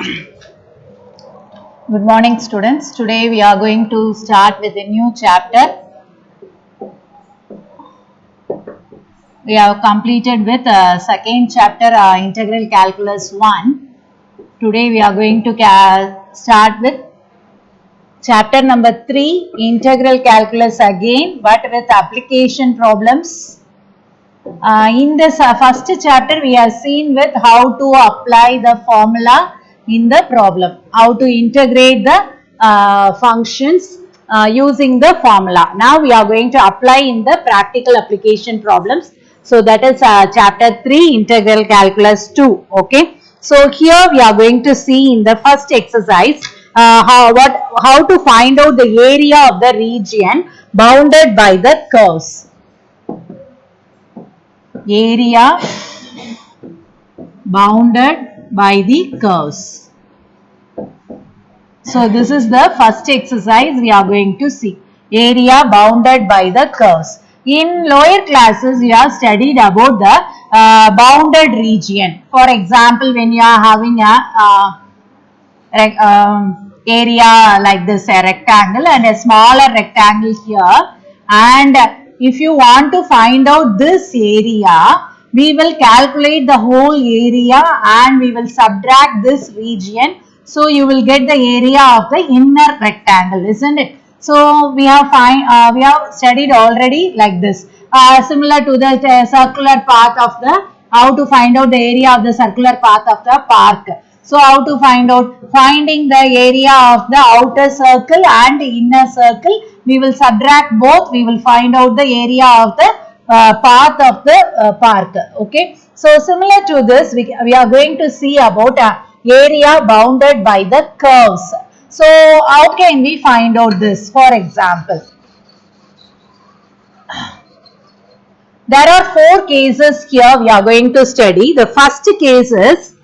Good morning, students. Today we are going to start with a new chapter. We have completed with second chapter, Integral Calculus 1. Today we are going to start with chapter number 3, Integral Calculus again, but with application problems. In this first chapter, we have seen with how to apply the formula in the problem, how to integrate the functions using the formula. Now we are going to apply in the practical application problems. So that is chapter 3, Integral Calculus 2. Okay. So here we are going to see in the first exercise how to find out the area of the region bounded by the curves. Area bounded by the curves. So this is the first exercise we are going to see. Area bounded by the curves. In lower classes, you have studied about the bounded region. For example, when you are having a area like this, a rectangle and a smaller rectangle here, and if you want to find out this area, we will calculate the whole area and we will subtract this region. So you will get the area of the inner rectangle, isn't it? So we have studied already like this, similar to the circular path of the, how to find out the area of the circular path of the park. So how to find out? Finding the area of the outer circle and the inner circle, we will subtract both, we will find out the area of the path of the park. Okay. So similar to this, we are going to see about area bounded by the curves. So how can we find out this? For example, there are 4 cases here we are going to study. The first case is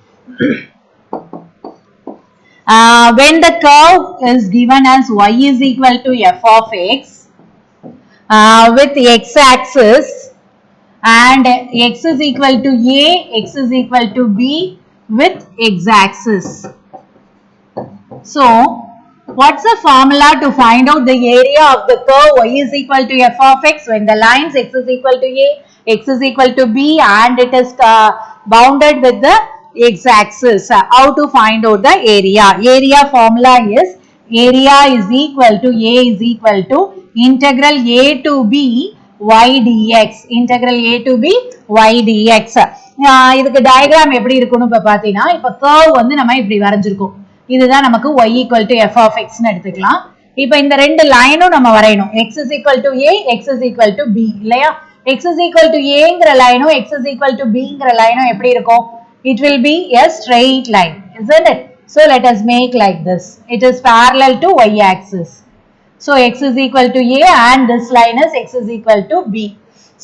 when the curve is given as y is equal to f of x with x-axis and x is equal to a, x is equal to b with x-axis. So, what's the formula to find out the area of the curve y is equal to f of x when the lines x is equal to a, x is equal to b and it is bounded with the x-axis? How to find out the area? Area formula is area is equal to a is equal to integral a to b y dx. Integral a to b y dx. இதுக்கு diagram எப்படி இருக்குன்னு இப்ப பாத்தீனா, இப்ப curve வந்து நம்ம இப்படி வரைஞ்சிருக்கோம். இதுதான் நமக்கு y equal to f of x ன்னு எடுத்துக்கலாம். இப்ப இந்த ரெண்டு லைனும் நம்ம வரையணும். x is equal to a, x is equal to b இல்லையா? x is equal to a ங்கற லைனும் x is equal to b ங்கற லைனும் எப்படி இருக்கும்? It will be a straight line, isn't it? So let us make like this. It is parallel to y axis. So x is equal to a and this line is x is equal to b.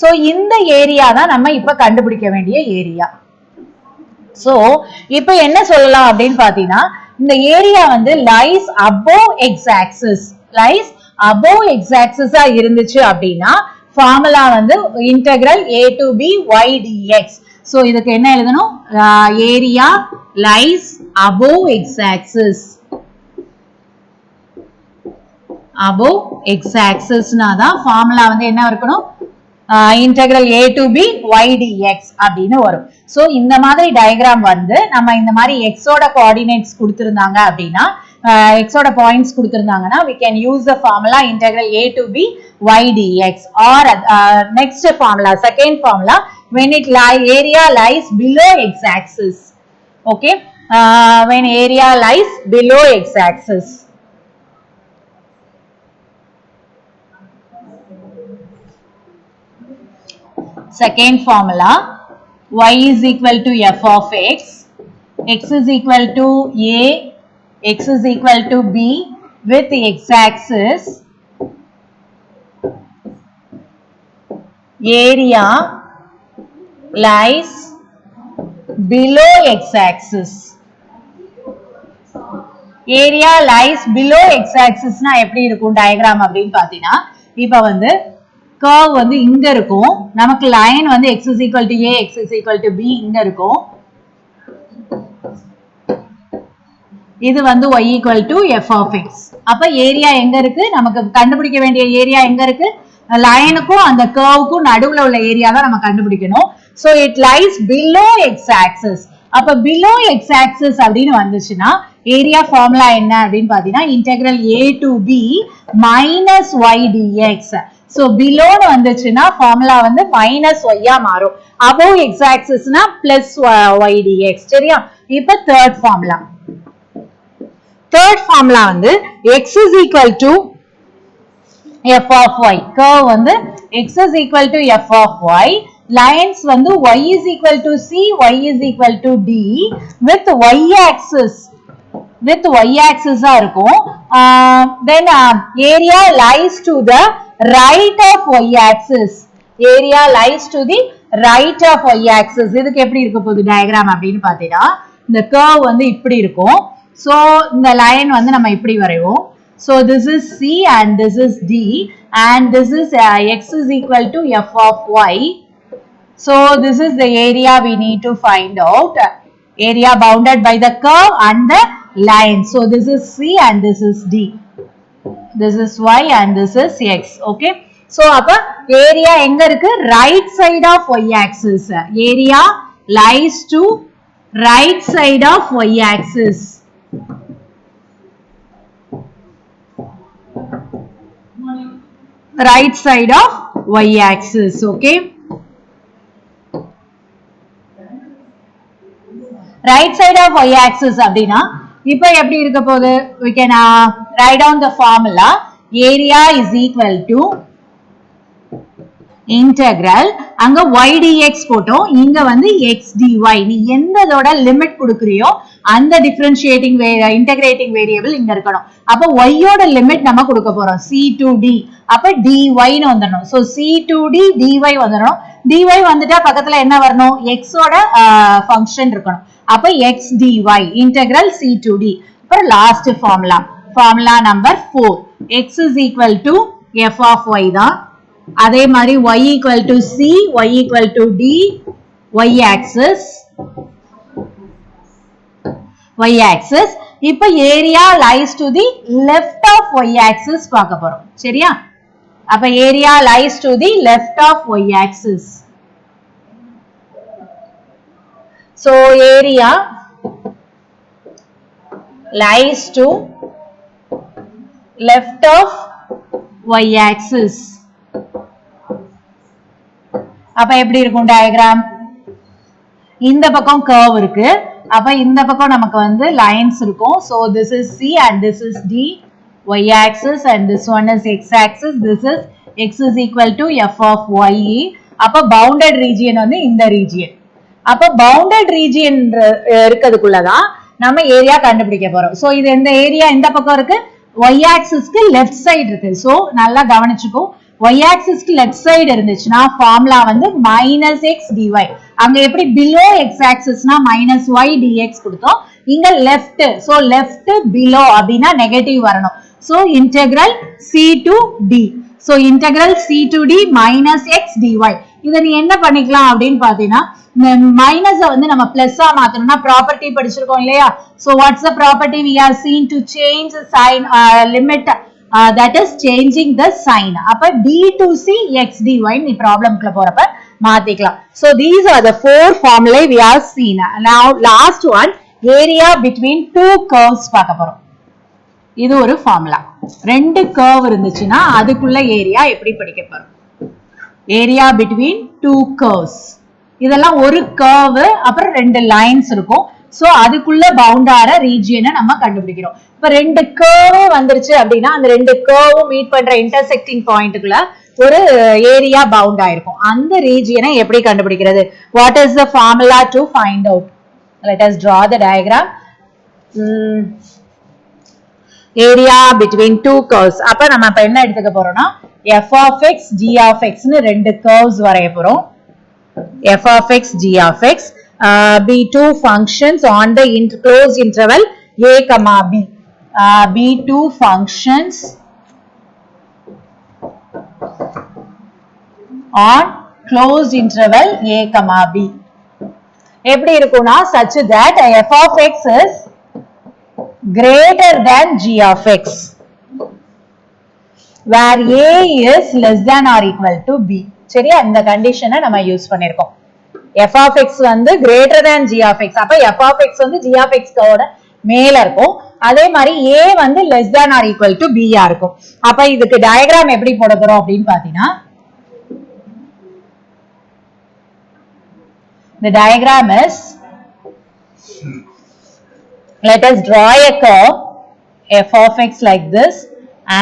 So இந்த area தான் நம்ம இப்ப கண்டுபிடிக்க வேண்டிய area. So இப்ப என்ன சொல்லலாம் அப்படினு பாத்தீனா, இந்த ஏரியா வந்து lies above x axis. Lies above x axis ஆ இருந்துச்சு அப்படினா ஃபார்முலா வந்து integral a to b y dx. So இதுக்கு என்ன எழுதணும்? Area lies above x axis. Above x axis நாதான் ஃபார்முலா வந்து என்ன இருக்கணும்? Integral a to b y dx அப்படின்னு வரும். So இந்த மாதிரி டயக்ராம் வந்து நம்ம இந்த மாதிரி x ஓட கோஆர்டினேட்ஸ் கொடுத்திருந்தாங்க அப்படினா, x ஓட points கொடுத்திருந்தாங்கன்னா we can use the formula integral a to b y dx or next formula, second formula, when area lies below x axis. Okay, when area lies below x axis. Second formula, y is equal to f of x, x is equal to a, x is equal to b with the x-axis. Area lies below x-axis. Area lies below x-axis na எப்படி இருக்கும் diagram அப்படினு பாத்தீனா, இப்ப வந்து curve வந்து இங்க இருக்கும், நமக்கு line வந்து x is equal to a, x is equal to b இங்க இருக்கும். இது வந்து y equal to f of x. அப்ப ஏரியா எங்க இருக்கு? நமக்கு கண்டுபிடிக்க வேண்டிய ஏரியா எங்க இருக்கு? லைனுக்கும் அந்த கர்வுக்கும் நடுவுல உள்ள ஏரியா தான் நம்ம கண்டுபிடிக்கணும். So it lies below x axis. அப்ப below x axis அப்படின்னு வந்துச்சுன்னா ஏரியா ஃபார்முலா என்ன அப்படின்னு பாத்தீங்கன்னா integral a to b minus y dx. So below வந்துச்சுன்னா ஃபார்முலா வந்து minus y ஆ மாறும். above x axis னா plus y dx. சரியா? இப்ப third formula வந்து x is equal to f of y. curve வந்து x is equal to f of y. lines வந்து y is equal to c, y is equal to d with y axis இருக்கும். Then area lies to the right of y axis. area lies to the right of y axis. இதுக்கு எப்படி இருக்க போகுது diagram அப்படின்னு பார்த்தீங்கன்னா இந்த curve வந்து இப்படி இருக்கும். So இந்த லைன் வந்து நம்ம இப்படி வரைவோம். So this is c and this is d and this is x is equal to f of y. So this is the area we need to find out. Area bounded by the curve and the line. So this is c and this is d. This is y and this is x. Okay. So அப்ப area எங்க இருக்கு? Right side of y axis. Area lies to right side of y axis. Right side of y axis. Okay. Right side of y axis அப்படினா இப்போ எப்படி இருக்க போகுது? We can write down the formula. Area is equal to integral அங்க y dx போட்டோம், இங்க வந்து x dy. நீ எந்ததோட லிமிட் கொடுக்கறியோ அந்த டிஃபரன்ஷியேட்டிங் இன்டகிரேட்டிங் வேரியபிள் இங்க இருக்கணும். அப்ப y ஓட லிமிட் நம்ம கொடுக்க போறோம் c to d. அப்ப dy ன்னு வந்துடணும். So c to d dy வந்துடணும். dy வந்துட்டா பக்கத்துல என்ன வரணும்? x ஓட ஃபங்க்ஷன் இருக்கணும். அப்ப x dy integral c to d. அப்புறம் last formula number 4. x is equal to f of y தான். அதே மாதிரி y equal to c, y equal to d, y axis. இப்ப area lies to the left of y axis பார்க்க போறோம். சரியா? அப்ப area lies to the left of y axis. So area lies to left of y axis. அப்ப எப்படி இருக்கும் diagram? இந்த பக்கம் curve இருக்கு. அப்ப இந்த பக்கம் நமக்கு வந்து lines இருக்கும். So this is c and this is d, y axis, and this one is x axis. This is x is equal to f of y. அப்ப bounded region வந்து இந்த region. அப்ப bounded region இருக்கிறதுக்குள்ளதான் நம்ம area கண்டுபிடிக்க போறோம். So இது இந்த area இந்த பக்கம் இருக்கு, y axis க்கு left side இருக்கு. So நல்லா கவனிச்சுக்கோ. y axis க்கு left side இருந்துச்சுன்னா ஃபார்முலா வந்து -x dy. அங்க எப்படி below x axis னா -y dx கொடுத்தோம், இங்க left. So left below அப்படினா நெகட்டிவ் வரணும். So integral c to d. So integral c to d -x dy. இத நீ என்ன பண்ணிக்கலாம் அப்படினு பாத்தீனா மைனஸ வந்து நம்ம பிளஸ்ஸா மாத்தணும்னா ப்ராப்பர்ட்டி படிச்சிருக்கோம் இல்லையா? So what's the property we are seen to change sign limit? That is changing the sign. அப்ப d to c x dy நீ ப்ராப்ளம்க்குள்ள போறப்ப மாத்திக்கலாம். So these are the four formulae we have seen. Now last one, area between two curves பார்க்க போறோம். இது ஒரு formula. ரெண்டு curve இருந்துச்சுன்னா அதுக்குள்ள ஏரியா எப்படி படிக்க போறோம்? Area between two curves. இதெல்லாம் ஒரு கர்வ் அப்புறம் ரெண்டு லைன்ஸ் இருக்கும். சோ அதுக்குள்ள பவுண்டார ரீஜியனை நம்ம கண்டுபிடிக்கிறோம். இப்ப ரெண்டு கர்வே வந்துருச்சு அப்படின்னா அந்த ரெண்டு கர்வும் மீட் பண்ற இன்டர்செக்டிங் பாயிண்ட்டுக்குள்ள ஒரு ஏரியா பவுண்ட் ஆயிருக்கும். அந்த ரீஜியனை எப்படி கண்டுபிடிக்கிறது? What is the formula to find out? Let us draw the diagram. Area between two curves. அப்ப நம்ம இப்ப என்ன எடுத்துக்க போறோம்னா f of x, g of x னு ரெண்டு கர்வ்ஸ் வரைய போறோம். f of x, g of x be two functions on the closed interval a comma b. Be two functions on closed interval a comma b. எப்படி இருக்கும்னா such that f of x is greater than g of x, where a is less than or equal to b. சரியா, இந்த கண்டிஷனை நம்ம use பண்ணிருக்கோம். f of x வந்து greater than g of x, அப்ப f of x வந்து g of x ஓட மேல இருக்கும். அதே மாதிரி a வந்து less than or equal to b ஆ இருக்கும். அப்ப இதுக்கு டயகிராம் எப்படி போட போறோம் அப்படின்னு பாத்தீங்கன்னா, the diagram is, let us draw a curve f of x like this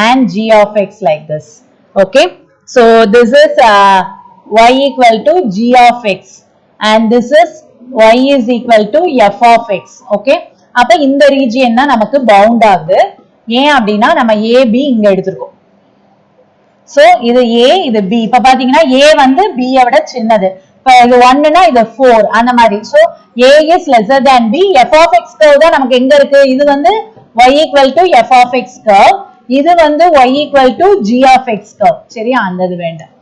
and g of x like this. Okay, so this is y equal to g of x and this is y is equal to f of x. Okay, அப்ப இந்த region தான் நமக்கு bound ஆகுது. ஏன் அப்படின்னா நம்ம ab இங்க எடுத்துறோம். So இது a இது b. இப்ப பாத்தீங்கன்னா a வந்து b ஐ விட சின்னது. இப்ப இது 1 னா இது 4 அந்த மாதிரி. So a is lesser than b. f of x curve தான் நமக்கு எங்க இருக்கு? இது வந்து y equal to f of x curve, இது வந்து y equal to g of x curve. சரியா, அந்தது வேண்டாம்.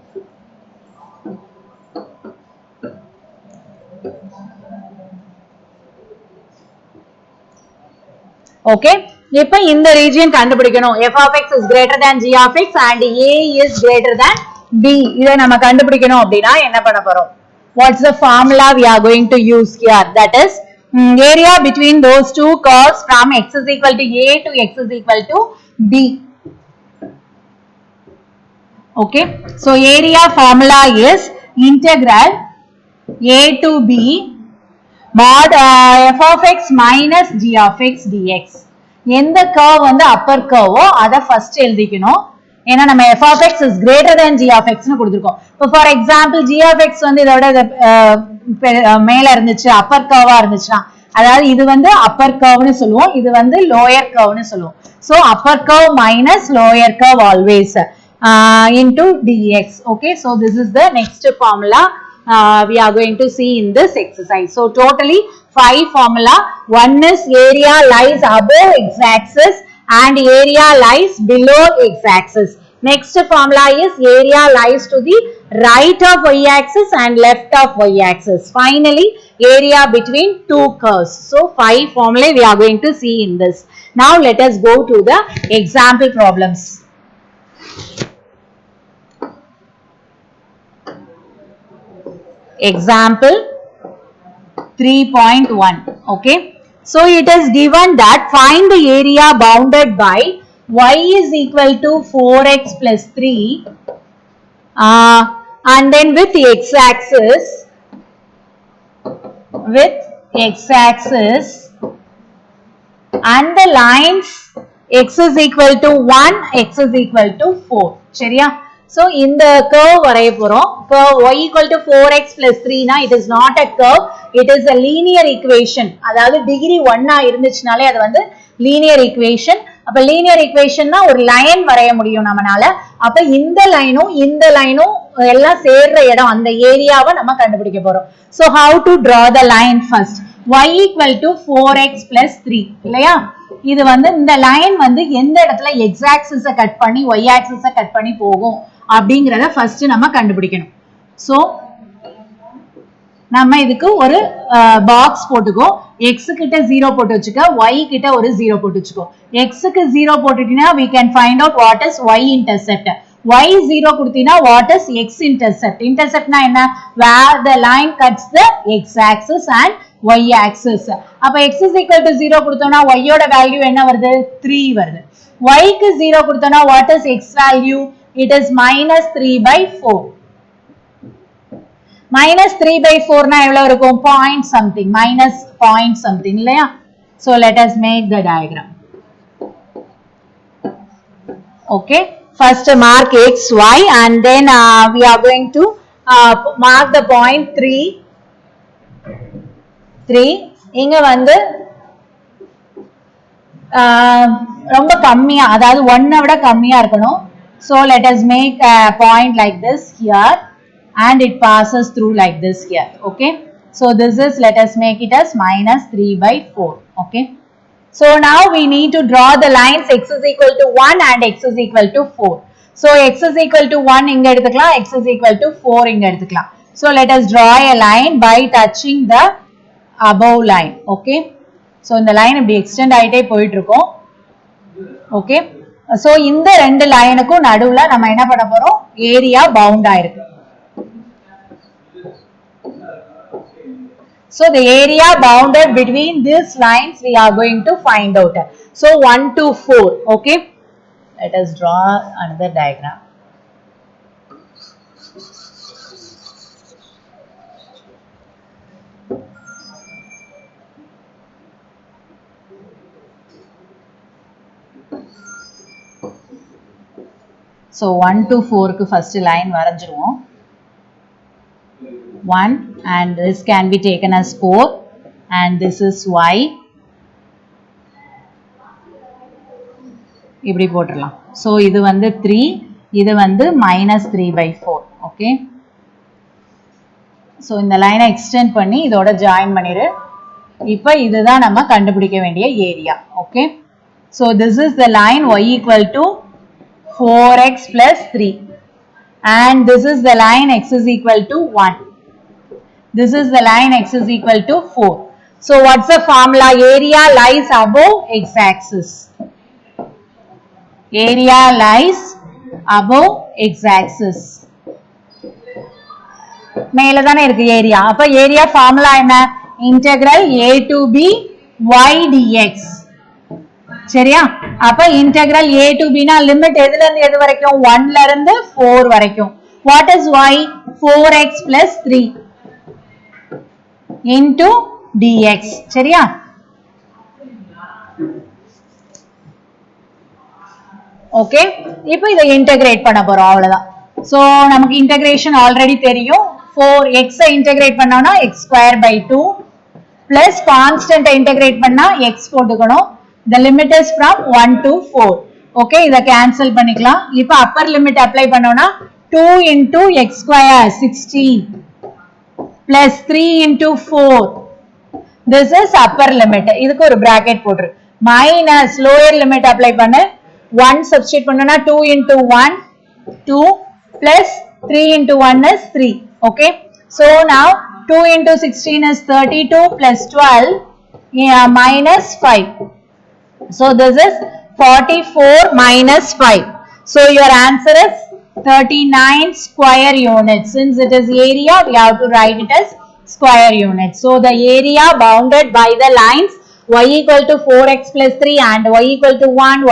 ஓகே, இப்போ இந்த ரீஜியன் கண்டுபிடிக்கணும். f of x is greater than g of x and a is greater than b. இத நம்ம கண்டுபிடிக்கணும் அப்படினா என்ன பண்ண போறோம்? What's the formula we are going to use here? That is area between those two curves from x is equal to a to x is equal to b. Okay, so area formula is integral a to b mod f of x minus g of x dx. எந்த curve வந்து upper curve ஓ அத first எழுதிக்கணும். ஏன்னா நம்ம f of x is greater than g of x னு கொடுத்திருக்கோம். இப்போ for example g of x வந்து இதோட மேல இருந்துச்சு, upper curve ஆ இருந்துச்சுனா, அதாவது இது வந்து upper curve னு சொல்லுவோம், இது வந்து lower curve னு சொல்லுவோம். So upper curve minus lower curve always into dx. Okay, so this is the next formula we are going to see in this exercise. So totally 5 formula. One is area lies above x-axis and area lies below x-axis. Next formula is area lies to the right of y-axis and left of y-axis. Finally, area between two curves. So 5 formulae we are going to see in this. Now let us go to the example problems. Example 3.1. Okay, so it is given that find the area bounded by y is equal to 4x plus 3 and then with x-axis and the lines x is equal to 1, x is equal to 4. சரியா, so இந்த curve வரைய போறோம். curve y equal to 4x plus 3 னா it is not a curve, it is a linear equation. அதாவது degree 1 ஆ இருந்துச்சுனாலே அது வந்து linear equation. அப்ப linear equation னா ஒரு லைன் வரைய முடியும் நம்மனால. அப்ப இந்த லைனும் எல்லாம் சேர்ற இடம், அந்த ஏரியாவை நம்ம கண்டுபிடிக்க போறோம். so how to draw the line first? y equal to 4x plus 3 இல்லையா, இது வந்து இந்த லைன் வந்து எந்த இடத்துல x axis கட் பண்ணி y axis கட் பண்ணி போகும் அப்படிங்கறத ஃபர்ஸ்ட் நம்ம கண்டுபிடிக்கணும். சோ நம்ம இதுக்கு ஒரு பாக்ஸ் போட்டுக்கோ. x கிட்ட 0 போட்டு வச்சுக்க, y கிட்ட ஒரு 0 போட்டு வச்சுக்கோ. x க்கு 0 போட்டுட்டீனா we can find out what is y intercept. y 0 கொடுத்தீனா what is x intercept. interceptனா என்ன? where the line cuts the x axis and y axis. அப்ப x is equal to 0 கொடுத்தோம்னா y ஓட வேல்யூ என்ன வருது? 3 வருது. y க்கு 0 கொடுத்தோம்னா what is x value? It is minus 3 by 4. minus 3 by 4 na evlo irukum? Point something, minus point something illaya. So let us make the diagram. Okay, first mark x, y and then we are going to mark the point 3. இங்க வந்து ரொம்ப கம்மியா, அதாவது 1 விட கம்மியா இருக்கணும். So let us make a point like this here and it passes through like this here. Okay, so this is, let us make it as minus 3 by 4. Okay, so now we need to draw the lines x is equal to 1 and x is equal to 4. So x is equal to 1 inga eduthukalam, x is equal to 4 inga eduthukalam. So let us draw a line by touching the above line. Okay, so இந்த line இப்படி extend ஆயிட்டே போயிட்டு இருக்கும். okay, so இந்த ரெண்டு லைனுக்கும் நடுவுல நம்ம என்ன பண்ண போறோம், ஏரியா பவுண்ட் ஆயிருக்கு. So the area bounded between these lines we are going to find out. So 1 to 4. Okay, let us draw another diagram. So 1 to 4 ku first line varanjiruvom. 1 and this can be taken as 4 and this is y. இப்படி போட்டுறலாம். So இது வந்து 3, இது வந்து -3/4. okay, so இந்த லைனை extend பண்ணி இதோட join பண்ணிரு. இப்போ இதுதான் நம்ம கண்டுபிடிக்க வேண்டிய area. okay, so this is the line y equal to 4x plus 3 and this is the line x is equal to 1. This is the line x is equal to 4. So what's the formula? Area lies above x-axis. Area lies above x-axis. மேல தானே இருக்கு area. அப்ப area formula என்ன? integral a to b y dx. சரியா? அப்ப integral a to b னா limit எதுல இருந்து எது வரைக்கும்? 1 ல இருந்து 4 வரைக்கும். What is y? 4x plus 3 into dx. சரியா? ஓகே, இப்போ இதை இன்டகிரேட் பண்ண போறோம், அவ்வளவுதான். சோ நமக்கு இன்டகிரேஷன் ஆல்ரெடி தெரியும். 4x இன்டகிரேட் பண்ணோம்னா x square by 2 plus constant integrate பண்ணா x போட்டுக்கணும். the limit is from 1 to 4. Okay, இத கேன்சல் பண்ணிக்கலாம். இப்போ அப்பர் லிமிட் அப்ளை பண்ணோம்னா 2 into x square 16 plus 3 into 4. This is upper limit. இதுக்கு ஒரு bracket போட்டுரு. minus lower limit apply பண்ணு. 1 substitute பண்ணனா 2 into 1 2 plus 3 into 1 is 3. okay, so now 2 into 16 is 32 plus 12 minus 5. so this is 44 minus 5. so your answer is 39 square units. Since it is area, we have to write it as square units. So the area bounded by the lines y equal to 4x plus 3 and y equal to 1,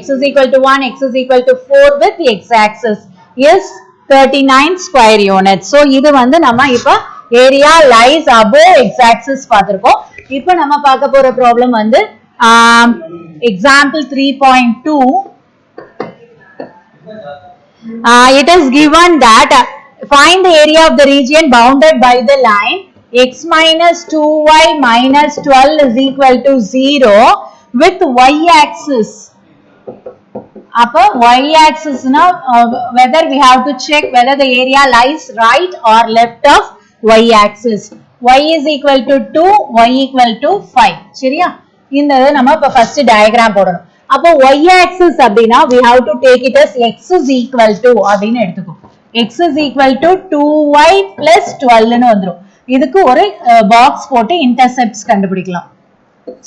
x is equal to 1, x is equal to 4 with x-axis is 39 square units. So இது வந்து நம்ம இப்ப area lies above x-axis பார்த்திருக்கோம். இப்ப நம்ம பார்க்க போற problem வந்து example 3.2. it is given that find the area of the region bounded by the line x minus 2y minus 12 is equal to 0 with y-axis. Upper y-axis now whether we have to check whether the area lies right or left of y-axis. y is equal to 2, y equal to 5. சரியா? இந்த நம்ம இப்ப first diagram போடணும். அப்போ y-axis அப்படினா we have to take it as x is equal to அப்படின்னு எடுத்துக்கோ. x is equal to 2y plus 12 ன்னு வந்துரும். இதுக்கு ஒரு box போட்டு intercepts கண்டுபிடிக்கலாம்.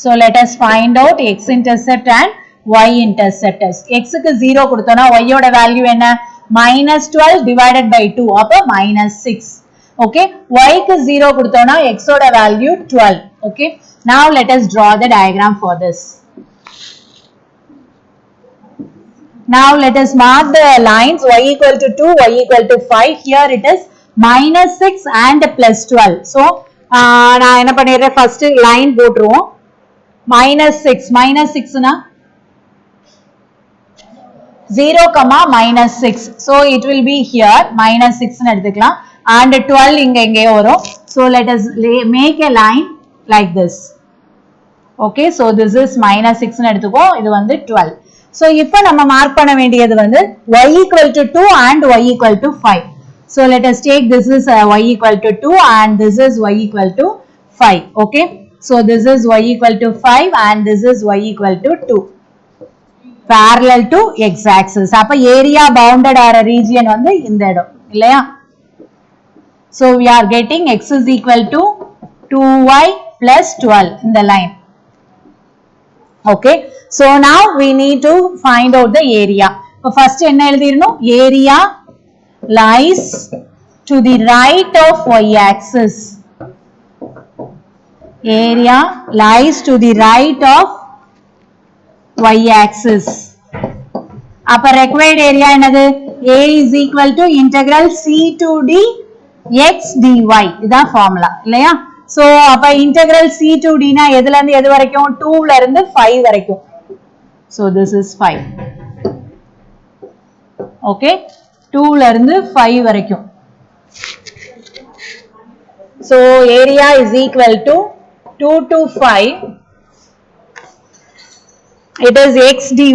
So let us find out x intercept and y intercept. x க்கு 0 கொடுத்தோம்னா y ஓட வேல்யூ என்ன? -12 divided by 2 அப்ப -6. okay, y க்கு 0 கொடுத்தோம்னா x ஓட value 12. okay, now let us draw the diagram for this. Now let us mark the lines y equal to 2, y equal to 5. Here it is -6 and +12. So நான் என்ன பண்ணிடுறேன், first line போட்டுருவோம். -6 னா 0, -6. So it will be here -6 ன்னு எடுத்துக்கலாம் and 12 இங்க எங்கேயோ வரும். So let us make a line like this. okay, so this is -6 ன்னு எடுத்துக்கோ, இது வந்து 12. So இப்போ நம்ம மார்க் பண்ண வேண்டியது வந்து y equal to 2 and y equal to 5. So let us take this is y equal to 2 and this is y equal to 5. okay, so this is y equal to 5 and this is y equal to 2 parallel to x-axis. அப்ப area bounded ஆற region வந்து இந்த இடம் இல்லையா? So we are getting x is equal to 2y plus 12 in the line. Okay, so now we need to find out the area. So first enna eludhirno, area lies to the right of y axis. Area lies to the right of y axis. Upper required area enadhu, a is equal to integral c to d x dy. Idha formula illaya. So appa integral c to d na edhula irundhu edhu varaikum, 2 la irundhu 5 varaikum. So this is 5. Okay, 2 la irundhu 5 varaikum. So area is equal to 2 to 5. It is x dy.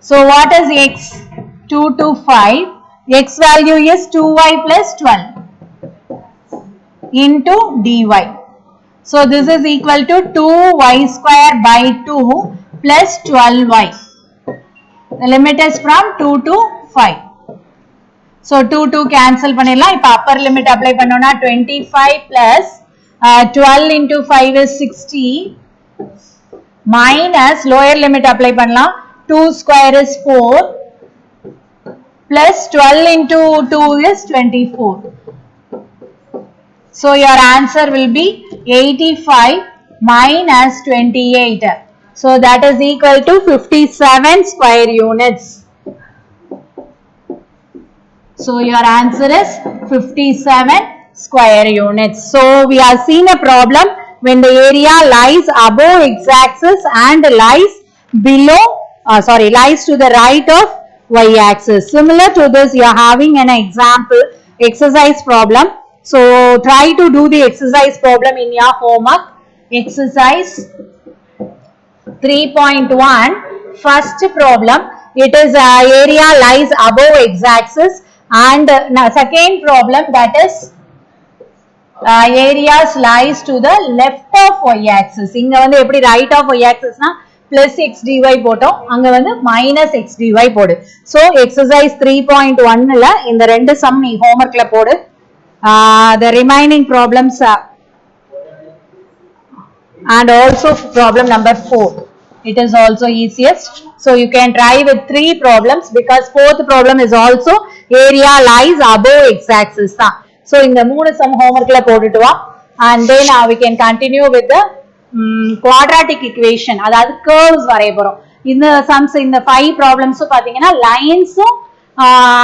So what is x? 2 to 5. X value is 2y plus 12 into dy. So this is equal to 2y square by 2 plus 12y. The limit is from 2 to 5. So 2 cancel பண்ணிடலாம். இப்போ upper limit apply பண்ணோம்னா 25 plus 12 into 5 is 60 minus lower limit apply பண்ணலாம். 2 square is 4 plus 12 into 2 is 24. So your answer will be 85 minus 28. So that is equal to 57 square units. So your answer is 57 square units. So we have seen a problem when the area lies above x-axis and lies below, lies to the right of y-axis. Similar to this, you are having an example exercise problem. So try to do the exercise problem in your homework. Exercise 3.1. First problem, it is area lies above x-axis, and second problem, that is areas lies to the left of y-axis. Inga vandu eppadi right of y-axis na plus x dy போட்டோம், அங்க வந்து minus x dy போடு. So exercise 3.1 ல இந்த ரெண்டு sum நீ homeworkல போடு. The remaining problems and also problem number 4, it is also easiest. So you can try with 3 problems because fourth problem is also area lies above x-axis. So இந்த 3 sum homeworkல போட்டுட்டு வா, and then we can continue with the quadratic equation, அதாவது curves வரைய போறோம். இந்த sums, இந்த 5 problems பாத்தீங்கன்னா லைன்ஸும்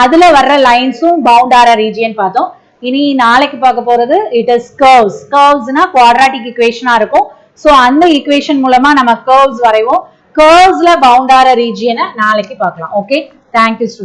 அதுல வர்ற லைன்ஸும் பவுண்ட் ஆற ரீஜியன் பார்த்தோம். இனி நாளைக்கு பார்க்க போறது it is curves. curvesனா quadratic equation இருக்கும். So அந்த equation மூலமா நம்ம curves வரைவோம். curvesல பவுண்ட் ஆற ரீஜியனை நாளைக்கு பார்க்கலாம். Okay, thank you students.